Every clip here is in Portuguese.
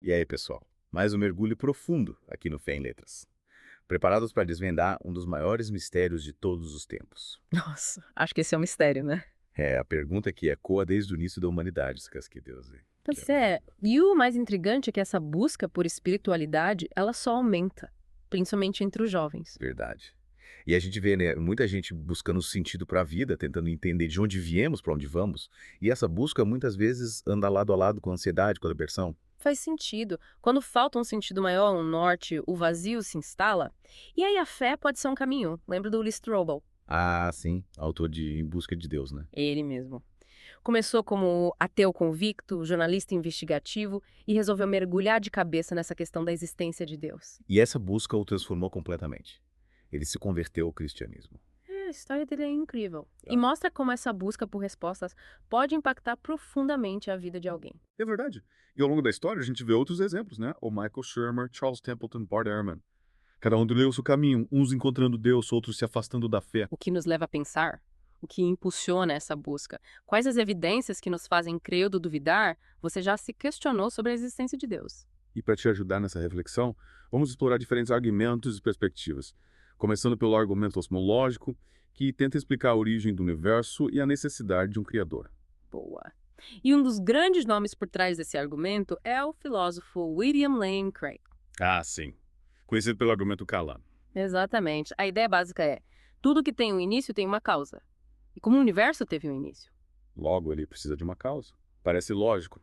E aí, pessoal? Mais um mergulho profundo aqui no Fé em Letras. Preparados para desvendar um dos maiores mistérios de todos os tempos. Nossa, acho que esse é um mistério, né? É a pergunta que ecoa desde o início da humanidade, se quer que Deus. Pois é, e o mais intrigante é que essa busca por espiritualidade, ela só aumenta, principalmente entre os jovens. Verdade. E a gente vê, né, muita gente buscando sentido para a vida, tentando entender de onde viemos, para onde vamos. E essa busca muitas vezes anda lado a lado com a ansiedade, com a depressão. Faz sentido. Quando falta um sentido maior, um norte, o vazio se instala. E aí a fé pode ser um caminho. Lembra do Lee Strobel? Ah, sim, autor de Em Busca de Deus, né? Ele mesmo. Começou como ateu convicto, jornalista investigativo e resolveu mergulhar de cabeça nessa questão da existência de Deus. E essa busca o transformou completamente. Ele se converteu ao cristianismo. A história dele é incrível. E Ah, mostra como essa busca por respostas pode impactar profundamente a vida de alguém. É verdade. E ao longo da história a gente vê outros exemplos, né? O Michael Shermer, Charles Templeton, Bart Ehrman. Cada um deu o seu caminho, uns encontrando Deus, outros se afastando da fé. O que nos leva a pensar? O que impulsiona essa busca? Quais as evidências que nos fazem crer ou duvidar? Você já se questionou sobre a existência de Deus? E para te ajudar nessa reflexão, vamos explorar diferentes argumentos e perspectivas. Começando pelo argumento cosmológico, que tenta explicar a origem do universo e a necessidade de um criador. Boa. E um dos grandes nomes por trás desse argumento é o filósofo William Lane Craig. Ah, sim. Conhecido pelo argumento Kalam. Exatamente. A ideia básica é: tudo que tem um início tem uma causa. E como o universo teve um início? Logo, ele precisa de uma causa. Parece lógico,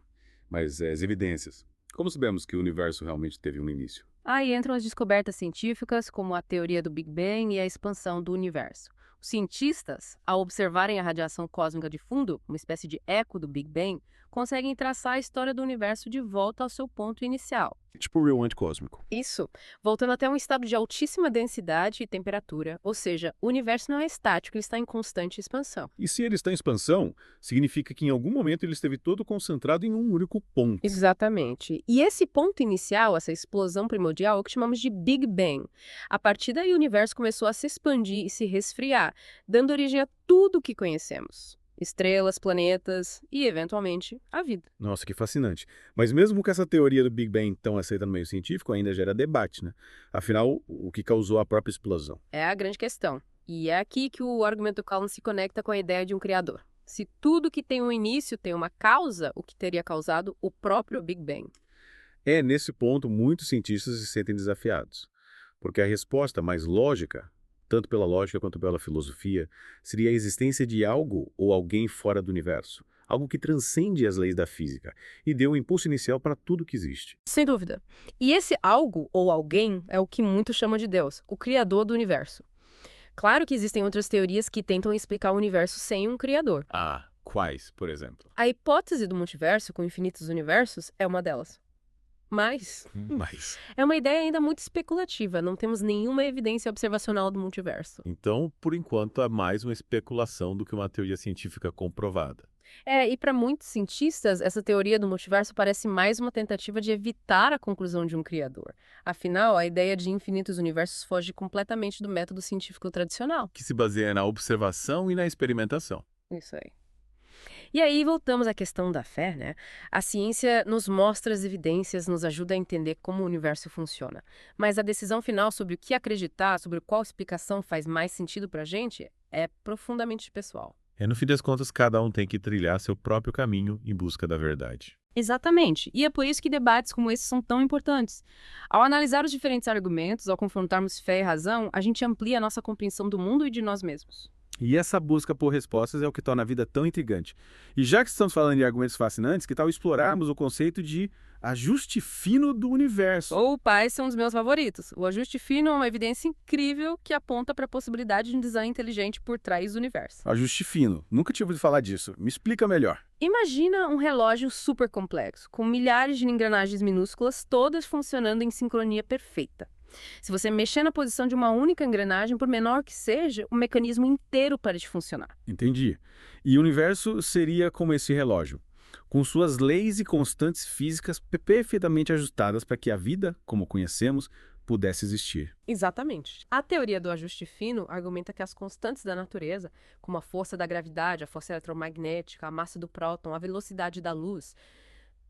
mas as evidências. Como sabemos que o universo realmente teve um início? Aí entram as descobertas científicas, como a teoria do Big Bang e a expansão do universo. Os cientistas, ao observarem a radiação cósmica de fundo, uma espécie de eco do Big Bang, conseguem traçar a história do universo de volta ao seu ponto inicial. Tipo o real anticósmico. Isso, voltando até um estado de altíssima densidade e temperatura, ou seja, o universo não é estático, ele está em constante expansão. E se ele está em expansão, significa que em algum momento ele esteve todo concentrado em um único ponto. Exatamente. E esse ponto inicial, essa explosão primordial, é o que chamamos de Big Bang. A partir daí, o universo começou a se expandir e se resfriar, dando origem a tudo o que conhecemos. Estrelas, planetas e, eventualmente, a vida. Nossa, que fascinante. Mas mesmo com essa teoria do Big Bang tão aceita no meio científico, ainda gera debate, né? Afinal, o que causou a própria explosão? É a grande questão. E é aqui que o argumento Calum se conecta com a ideia de um criador. Se tudo que tem um início tem uma causa, o que teria causado o próprio Big Bang? É, nesse ponto, muitos cientistas se sentem desafiados. Porque a resposta mais lógica, tanto pela lógica quanto pela filosofia, seria a existência de algo ou alguém fora do universo. Algo que transcende as leis da física e deu um impulso inicial para tudo que existe. Sem dúvida. E esse algo ou alguém é o que muitos chamam de Deus, o criador do universo. Claro que existem outras teorias que tentam explicar o universo sem um criador. Ah, quais, por exemplo? A hipótese do multiverso com infinitos universos é uma delas. Mas Mas. é uma ideia ainda muito especulativa, não temos nenhuma evidência observacional do multiverso. Então, por enquanto, é mais uma especulação do que uma teoria científica comprovada. E para muitos cientistas, essa teoria do multiverso parece mais uma tentativa de evitar a conclusão de um criador. Afinal, a ideia de infinitos universos foge completamente do método científico tradicional. Que se baseia na observação e na experimentação. Isso aí. E aí voltamos à questão da fé, né? A ciência nos mostra as evidências, nos ajuda a entender como o universo funciona. Mas a decisão final sobre o que acreditar, sobre qual explicação faz mais sentido pra gente, é profundamente pessoal. No fim das contas, cada um tem que trilhar seu próprio caminho em busca da verdade. Exatamente. E é por isso que debates como esse são tão importantes. Ao analisar os diferentes argumentos, ao confrontarmos fé e razão, a gente amplia a nossa compreensão do mundo e de nós mesmos. E essa busca por respostas é o que torna a vida tão intrigante. E já que estamos falando de argumentos fascinantes, que tal explorarmos o conceito de ajuste fino do universo? Opa, esses são os meus favoritos. O ajuste fino é uma evidência incrível que aponta para a possibilidade de um design inteligente por trás do universo. Ajuste fino. Nunca tinha ouvido falar disso. Me explica melhor. Imagina um relógio super complexo, com milhares de engrenagens minúsculas, todas funcionando em sincronia perfeita. Se você mexer na posição de uma única engrenagem, por menor que seja, o mecanismo inteiro para de funcionar. Entendi. E o universo seria como esse relógio, com suas leis e constantes físicas perfeitamente ajustadas para que a vida, como conhecemos, pudesse existir. Exatamente. A teoria do ajuste fino argumenta que as constantes da natureza, como a força da gravidade, a força eletromagnética, a massa do próton, a velocidade da luz,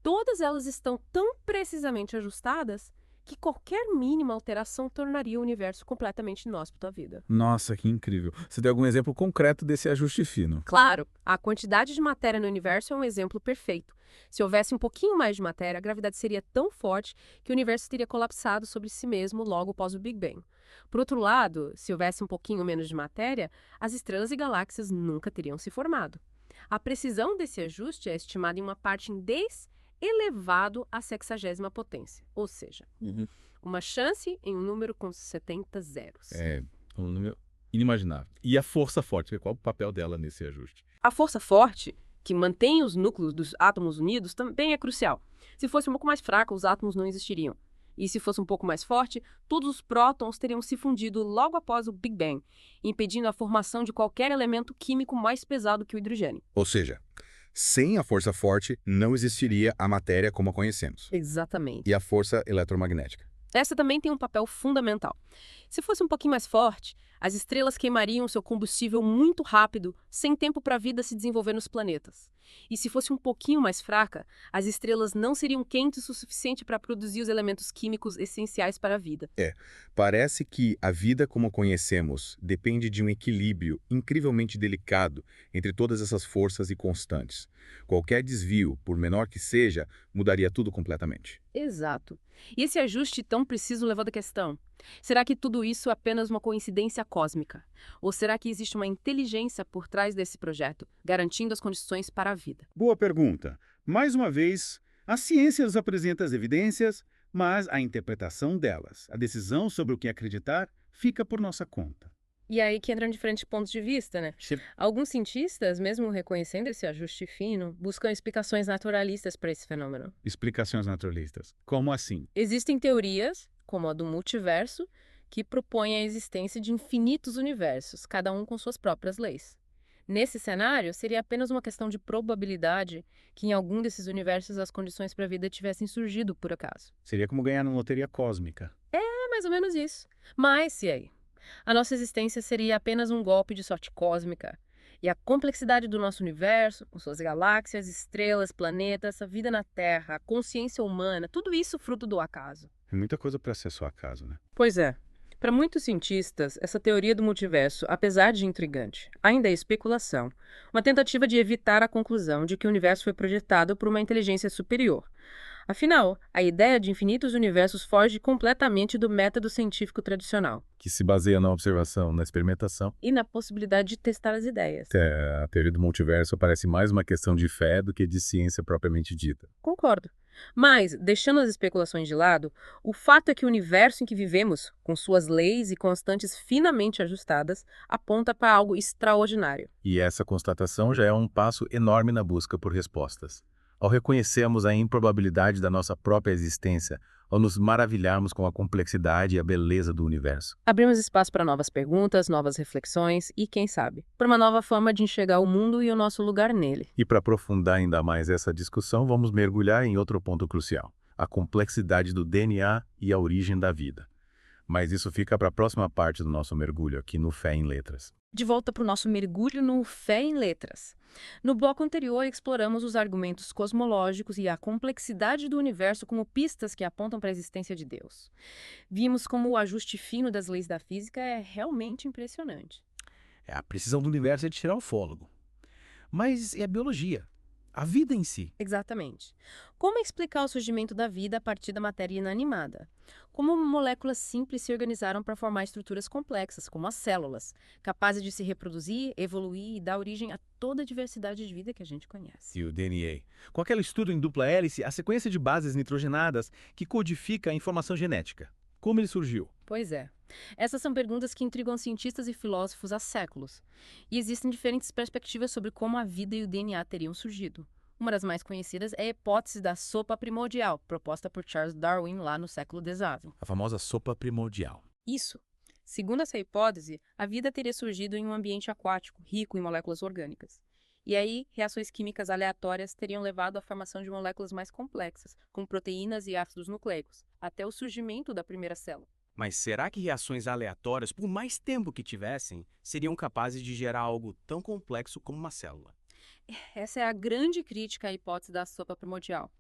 todas elas estão tão precisamente ajustadas que qualquer mínima alteração tornaria o universo completamente inóspito à vida. Nossa, que incrível. Você tem algum exemplo concreto desse ajuste fino? Claro, a quantidade de matéria no universo é um exemplo perfeito. Se houvesse um pouquinho mais de matéria, a gravidade seria tão forte que o universo teria colapsado sobre si mesmo logo após o Big Bang. Por outro lado, se houvesse um pouquinho menos de matéria, as estrelas e galáxias nunca teriam se formado. A precisão desse ajuste é estimada em uma parte em 10 elevado à 60ª potência, ou seja, uma chance em um número com 70 zeros. É um número inimaginável. E a força forte, qual o papel dela nesse ajuste? A força forte, que mantém os núcleos dos átomos unidos, também é crucial. Se fosse um pouco mais fraca, os átomos não existiriam. E se fosse um pouco mais forte, todos os prótons teriam se fundido logo após o Big Bang, impedindo a formação de qualquer elemento químico mais pesado que o hidrogênio. Ou seja, sem a força forte, não existiria a matéria como a conhecemos. Exatamente. E a força eletromagnética. Essa também tem um papel fundamental. Se fosse um pouquinho mais forte, as estrelas queimariam seu combustível muito rápido, sem tempo para a vida se desenvolver nos planetas. E se fosse um pouquinho mais fraca, as estrelas não seriam quentes o suficiente para produzir os elementos químicos essenciais para a vida. Parece que a vida como a conhecemos depende de um equilíbrio incrivelmente delicado entre todas essas forças e constantes. Qualquer desvio, por menor que seja, mudaria tudo completamente. Exato. E esse ajuste tão preciso levou à questão: será que tudo isso é apenas uma coincidência cósmica? Ou será que existe uma inteligência por trás desse projeto, garantindo as condições para a vida? Boa pergunta. Mais uma vez, a ciência nos apresenta as evidências, mas a interpretação delas, a decisão sobre o que acreditar, fica por nossa conta. E aí que entram diferentes pontos de vista, né? Alguns cientistas, mesmo reconhecendo esse ajuste fino, buscam explicações naturalistas para esse fenômeno. Explicações naturalistas. Como assim? Existem teorias, como a do multiverso, que propõem a existência de infinitos universos, cada um com suas próprias leis. Nesse cenário, seria apenas uma questão de probabilidade que em algum desses universos as condições para a vida tivessem surgido por acaso. Seria como ganhar na loteria cósmica. É mais ou menos isso. Mas, e aí? A nossa existência seria apenas um golpe de sorte cósmica. E a complexidade do nosso universo, com suas galáxias, estrelas, planetas, a vida na Terra, a consciência humana, tudo isso fruto do acaso. É muita coisa para ser só acaso, né? Pois é. Para muitos cientistas, essa teoria do multiverso, apesar de intrigante, ainda é especulação, uma tentativa de evitar a conclusão de que o universo foi projetado por uma inteligência superior. Afinal, a ideia de infinitos universos foge completamente do método científico tradicional Que se baseia na observação, na experimentação. e na possibilidade de testar as ideias. A teoria do multiverso parece mais uma questão de fé do que de ciência propriamente dita. Concordo. Mas, deixando as especulações de lado, o fato é que o universo em que vivemos, com suas leis e constantes finamente ajustadas, aponta para algo extraordinário. E essa constatação já é um passo enorme na busca por respostas. Ao reconhecermos a improbabilidade da nossa própria existência, ao nos maravilharmos com a complexidade e a beleza do universo. Abrimos espaço para novas perguntas, novas reflexões e, quem sabe, para uma nova forma de enxergar o mundo e o nosso lugar nele. E para aprofundar ainda mais essa discussão, vamos mergulhar em outro ponto crucial: a complexidade do DNA e a origem da vida. Mas isso fica para a próxima parte do nosso mergulho aqui no Fé em Letras. De volta para o nosso mergulho no Fé em Letras. No bloco anterior, exploramos os argumentos cosmológicos e a complexidade do universo como pistas que apontam para a existência de Deus. Vimos como o ajuste fino das leis da física é realmente impressionante. A precisão do universo é de tirar o fôlego. Mas é a biologia, a vida em si. Exatamente. Como explicar o surgimento da vida a partir da matéria inanimada? Como moléculas simples se organizaram para formar estruturas complexas, como as células, capazes de se reproduzir, evoluir e dar origem a toda a diversidade de vida que a gente conhece. E o DNA. Com aquele estudo em dupla hélice, a sequência de bases nitrogenadas que codifica a informação genética. Como ele surgiu? Pois é. Essas são perguntas que intrigam cientistas e filósofos há séculos. E existem diferentes perspectivas sobre como a vida e o DNA teriam surgido. Uma das mais conhecidas é a hipótese da sopa primordial, proposta por Charles Darwin lá no século XIX. A famosa sopa primordial. Isso. Segundo essa hipótese, a vida teria surgido em um ambiente aquático, rico em moléculas orgânicas. E aí, reações químicas aleatórias teriam levado à formação de moléculas mais complexas, como proteínas e ácidos nucleicos, até o surgimento da primeira célula. Mas será que reações aleatórias, por mais tempo que tivessem, seriam capazes de gerar algo tão complexo como uma célula? Essa é a grande crítica à hipótese da sopa primordial.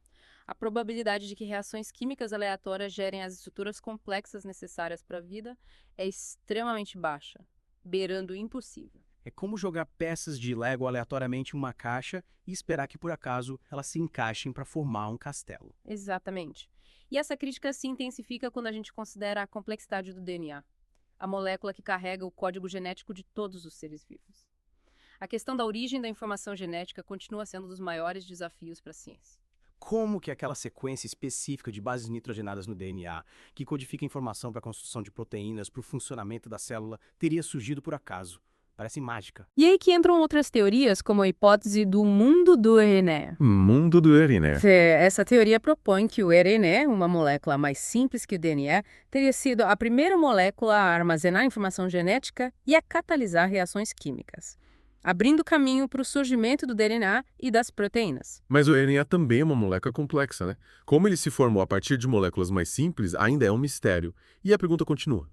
A probabilidade de que reações químicas aleatórias gerem as estruturas complexas necessárias para a vida é extremamente baixa, beirando o impossível. É como jogar peças de Lego aleatoriamente em uma caixa e esperar que, por acaso, elas se encaixem para formar um castelo. Exatamente. E essa crítica se intensifica quando a gente considera a complexidade do DNA, a molécula que carrega o código genético de todos os seres vivos. A questão da origem da informação genética continua sendo um dos maiores desafios para a ciência. Como que aquela sequência específica de bases nitrogenadas no DNA, que codifica informação para a construção de proteínas, para o funcionamento da célula, teria surgido por acaso? Parece mágica. E aí que entram outras teorias, como a hipótese do mundo do RNA. Mundo do RNA. Essa teoria propõe que o RNA, uma molécula mais simples que o DNA, teria sido a primeira molécula a armazenar informação genética e a catalisar reações químicas, abrindo caminho para o surgimento do DNA e das proteínas. Mas o RNA também é uma molécula complexa, né? Como ele se formou a partir de moléculas mais simples ainda é um mistério. E a pergunta continua: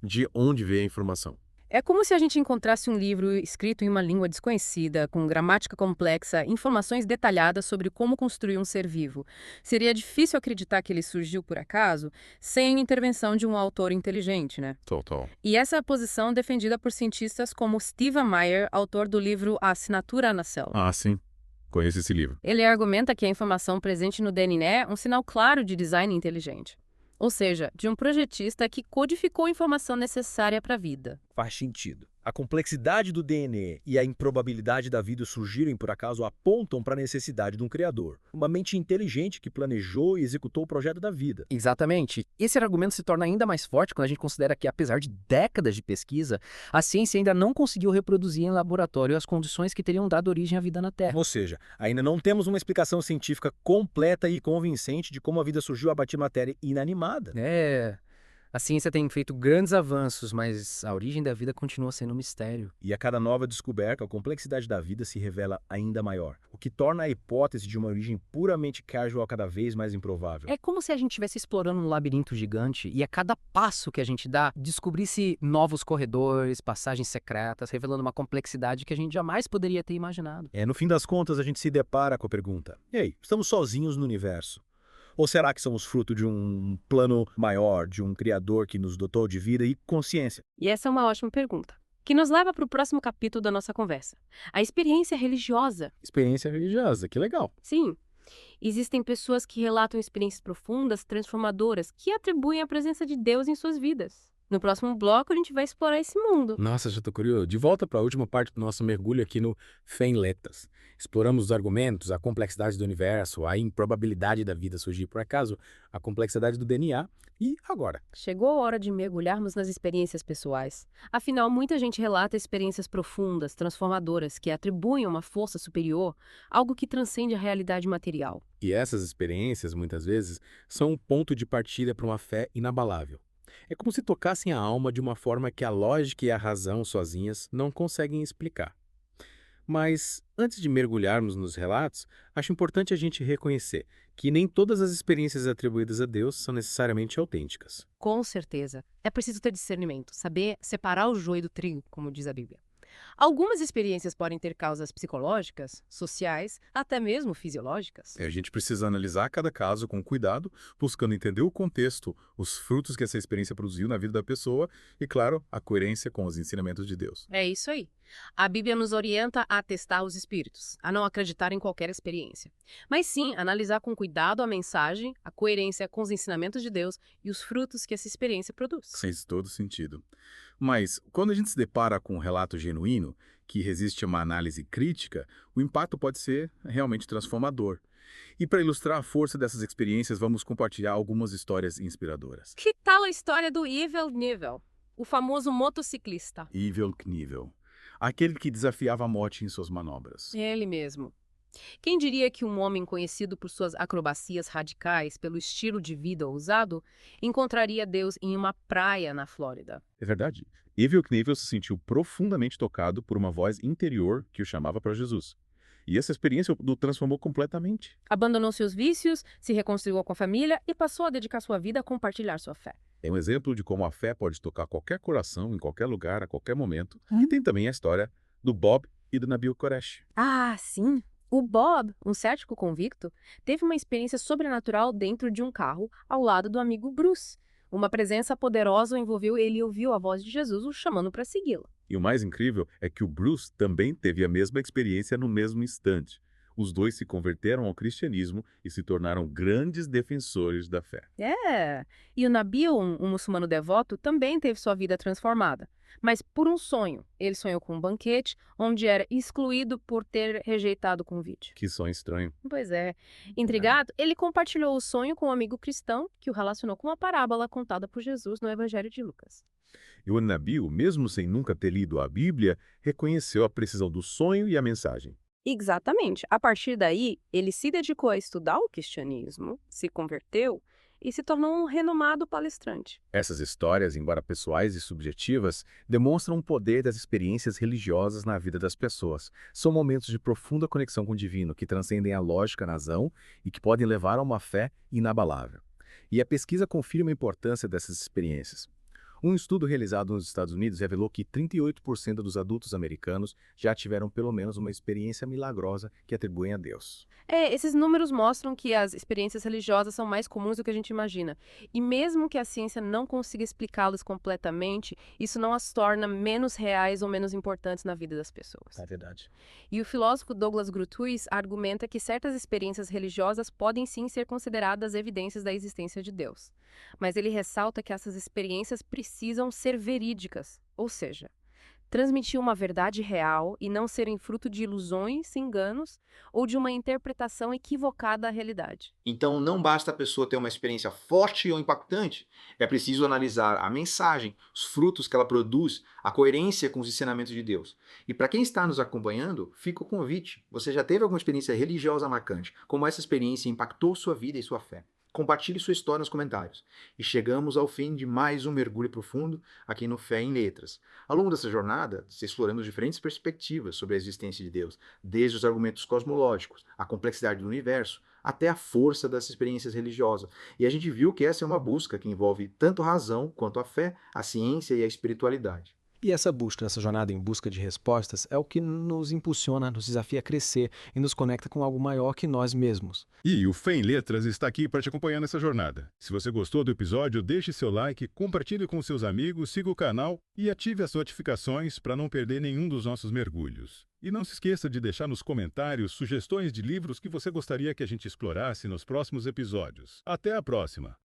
de onde veio a informação? É como se a gente encontrasse um livro escrito em uma língua desconhecida, com gramática complexa, informações detalhadas sobre como construir um ser vivo. Seria difícil acreditar que ele surgiu por acaso, sem a intervenção de um autor inteligente, né? Total. E essa é a posição defendida por cientistas como Stephen Meyer, autor do livro A Assinatura na Célula. Ah, sim. Conheço esse livro. Ele argumenta que a informação presente no DNA é um sinal claro de design inteligente. Ou seja, de um projetista que codificou a informação necessária para a vida. Faz sentido. A complexidade do DNA e a improbabilidade da vida surgirem por acaso apontam para a necessidade de um criador. Uma mente inteligente que planejou e executou o projeto da vida. Exatamente. Esse argumento se torna ainda mais forte quando a gente considera que, apesar de décadas de pesquisa, a ciência ainda não conseguiu reproduzir em laboratório as condições que teriam dado origem à vida na Terra. Ou seja, ainda não temos uma explicação científica completa e convincente de como a vida surgiu a partir de matéria inanimada. A ciência tem feito grandes avanços, mas a origem da vida continua sendo um mistério. E a cada nova descoberta, a complexidade da vida se revela ainda maior, o que torna a hipótese de uma origem puramente casual cada vez mais improvável. É como se a gente estivesse explorando um labirinto gigante e a cada passo que a gente dá, descobrisse novos corredores, passagens secretas, revelando uma complexidade que a gente jamais poderia ter imaginado. No fim das contas, a gente se depara com a pergunta: ei, estamos sozinhos no universo? Ou será que somos fruto de um plano maior, de um criador que nos dotou de vida e consciência? E essa é uma ótima pergunta, que nos leva para o próximo capítulo da nossa conversa. A experiência religiosa. Experiência religiosa, que legal. Sim, existem pessoas que relatam experiências profundas, transformadoras, que atribuem a presença de Deus em suas vidas. No próximo bloco, a gente vai explorar esse mundo. Nossa, já tô curioso. De volta para a última parte do nosso mergulho aqui no Fé em Letras. Exploramos os argumentos, a complexidade do universo, a improbabilidade da vida surgir por acaso, a complexidade do DNA e agora. Chegou a hora de mergulharmos nas experiências pessoais. Afinal, muita gente relata experiências profundas, transformadoras, que atribuem a uma força superior, algo que transcende a realidade material. E essas experiências, muitas vezes, são um ponto de partida para uma fé inabalável. É como se tocassem a alma de uma forma que a lógica e a razão sozinhas não conseguem explicar. Mas, antes de mergulharmos nos relatos, acho importante a gente reconhecer que nem todas as experiências atribuídas a Deus são necessariamente autênticas. Com certeza. É preciso ter discernimento, saber separar o joio do trigo, como diz a Bíblia. Algumas experiências podem ter causas psicológicas, sociais, até mesmo fisiológicas. A gente precisa analisar cada caso com cuidado, buscando entender o contexto, os frutos que essa experiência produziu na vida da pessoa e, claro, a coerência com os ensinamentos de Deus. É isso aí. A Bíblia nos orienta a testar os espíritos, a não acreditar em qualquer experiência. Mas sim, analisar com cuidado a mensagem, a coerência com os ensinamentos de Deus e os frutos que essa experiência produz. Faz todo sentido. Mas, quando a gente se depara com um relato genuíno, que resiste a uma análise crítica, o impacto pode ser realmente transformador. E para ilustrar a força dessas experiências, vamos compartilhar algumas histórias inspiradoras. Que tal a história do Evel Knievel, o famoso motociclista? Evel Knievel, aquele que desafiava a morte em suas manobras. Ele mesmo. Quem diria que um homem conhecido por suas acrobacias radicais, pelo estilo de vida ousado, encontraria Deus em uma praia na Flórida? É verdade. Evel Knievel se sentiu profundamente tocado por uma voz interior que o chamava para Jesus. E essa experiência o transformou completamente. Abandonou seus vícios, se reconciliou com a família e passou a dedicar sua vida a compartilhar sua fé. É um exemplo de como a fé pode tocar qualquer coração, em qualquer lugar, a qualquer momento. E tem também a história do Bob e do Nabil Qureshi. Ah, sim! O Bob, um cético convicto, teve uma experiência sobrenatural dentro de um carro ao lado do amigo Bruce. Uma presença poderosa o envolveu e ele ouviu a voz de Jesus o chamando para segui-lo. E o mais incrível é que o Bruce também teve a mesma experiência no mesmo instante. Os dois se converteram ao cristianismo e se tornaram grandes defensores da fé. E o Nabil, um muçulmano devoto, também teve sua vida transformada. Mas por um sonho. Ele sonhou com um banquete onde era excluído por ter rejeitado o convite. Que sonho estranho. Pois é. Intrigado, ele compartilhou o sonho com um amigo cristão que o relacionou com uma parábola contada por Jesus no Evangelho de Lucas. E o Nabil, mesmo sem nunca ter lido a Bíblia, reconheceu a precisão do sonho e a mensagem. Exatamente. A partir daí, ele se dedicou a estudar o cristianismo, se converteu e se tornou um renomado palestrante. Essas histórias, embora pessoais e subjetivas, demonstram o poder das experiências religiosas na vida das pessoas. São momentos de profunda conexão com o divino que transcendem a lógica, a razão e que podem levar a uma fé inabalável. E a pesquisa confirma a importância dessas experiências. Um estudo realizado nos Estados Unidos revelou que 38% dos adultos americanos já tiveram pelo menos uma experiência milagrosa que atribuem a Deus. Esses números mostram que as experiências religiosas são mais comuns do que a gente imagina. E mesmo que a ciência não consiga explicá-las completamente, isso não as torna menos reais ou menos importantes na vida das pessoas. É verdade. E o filósofo Douglas Groothuis argumenta que certas experiências religiosas podem sim ser consideradas evidências da existência de Deus. Mas ele ressalta que essas experiências precisam ser verídicas, ou seja, transmitir uma verdade real e não serem fruto de ilusões, enganos ou de uma interpretação equivocada da realidade. Então, não basta a pessoa ter uma experiência forte ou impactante, é preciso analisar a mensagem, os frutos que ela produz, a coerência com os ensinamentos de Deus. E para quem está nos acompanhando, fica o convite. Você já teve alguma experiência religiosa marcante? Como essa experiência impactou sua vida e sua fé? Compartilhe sua história nos comentários. E chegamos ao fim de mais um mergulho profundo aqui no Fé em Letras. Ao longo dessa jornada, exploramos diferentes perspectivas sobre a existência de Deus, desde os argumentos cosmológicos, a complexidade do universo, até a força das experiências religiosas. E a gente viu que essa é uma busca que envolve tanto a razão quanto a fé, a ciência e a espiritualidade. E essa busca, essa jornada em busca de respostas, é o que nos impulsiona, nos desafia a crescer e nos conecta com algo maior que nós mesmos. E o Fé em Letras está aqui para te acompanhar nessa jornada. Se você gostou do episódio, deixe seu like, compartilhe com seus amigos, siga o canal e ative as notificações para não perder nenhum dos nossos mergulhos. E não se esqueça de deixar nos comentários sugestões de livros que você gostaria que a gente explorasse nos próximos episódios. Até a próxima!